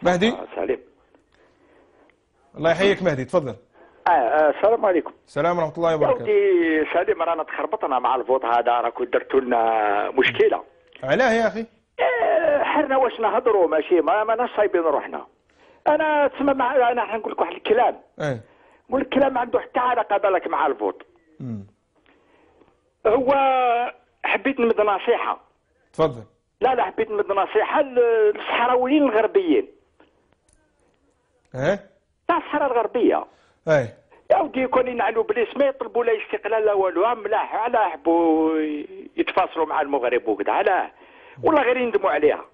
مهدي. سليم. الله يحييك مهدي، تفضل. السلام عليكم. السلام ورحمة الله وبركاته. ودي سليم، رانا تخربطنا مع الفوت هذا، راكم درتوا لنا مشكلة. علاه يا أخي؟ حرنا واش نهضروا، ماشي ماناش صايبين روحنا. أنا تسمى أنا حنقول لك واحد الكلام. نقول لك كلام ما عنده حتى علاقة بالك مع الفوت. هو حبيت نمد نصيحة. تفضل. لا حبيت نمد نصيحة للصحراويين الغربيين. تاع الصحراء الغربية. يا ودي كون ينعلوا بليس ما يطلبوا لا استقلال لا والو، ملاح علاه يحبوا يتفاصلوا مع المغرب وكذا، علاه والله غير يندموا عليها.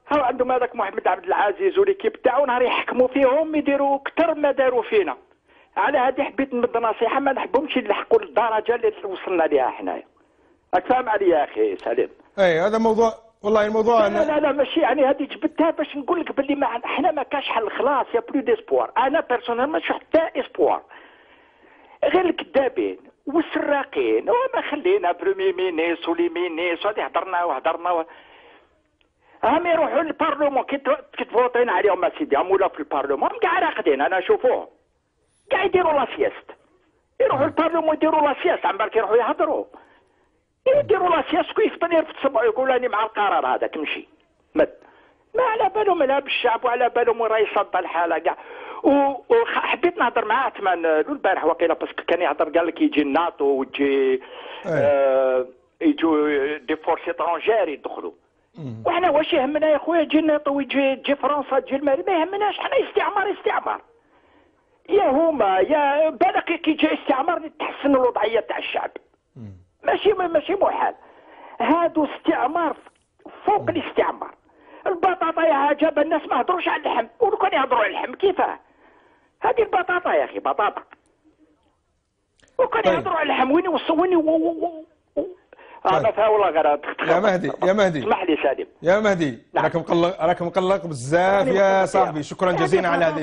هاو عندهم هذاك محمد عبد العزيز وليكيب تاعو نهار يحكموا فيهم يديروا اكثر ما داروا فينا. على هذه حبيت نمد نصيحه، ما نحبهمش يلحقوا للدرجه اللي وصلنا ليها حنايا. راك فاهم عليا يا اخي سليم؟ هذا موضوع، والله الموضوع لا ماشي يعني هذه جبتها باش نقول لك باللي ما احنا ما كاش حل، خلاص يا بلو ديسبوار. انا بيرسونيل ما حتى اسبوار، غير الكذابين والسراقين وما خلينا بريمي مينيس ولي مينيس وهذه هضرنا هم يروحوا للبارلمون كي تفوتين عليهم اسيدي، هم ولاو في البارلمون كاع راقدين، انا نشوفوهم كاع يديروا لا سياست، يروحوا للبارلمون يديروا لا سياست، عم بالك يروحوا يهضروا يديروا لا سياست، كي يفطن يرفد صبعه يقول راني مع القرار هذا تمشي مد، ما على بالهم لا بالشعب وعلى بالهم وين راه يصدى الحاله كاع. وحبيت نهضر معاه تمان البارح وقيله باسكو كان يهضر قال لك يجي الناتو ويجي يجوا دي فورس اترونجير يدخلوا، وحنا واش يهمنا يا خويا يجي الناتو ويجي فرنسا تجي المغرب، ما يهمناش، حنا استعمار يا هما يا بالك كي جاي استعمار تحسن الوضعيه تاع الشعب، ماشي محال. هادو استعمار فوق الاستعمار. البطاطا يا عجب الناس ما هضروش على اللحم، ولو كان يهضروا على اللحم كيفاه؟ هذه البطاطا يا اخي بطاطا، وكان يهضروا على اللحم وين يوصلوني انا فيها والله غير يا مهدي اسمح لي سالم يا مهدي، راك مقلق بزاف يا صاحبي، شكرا جزيلا على هذه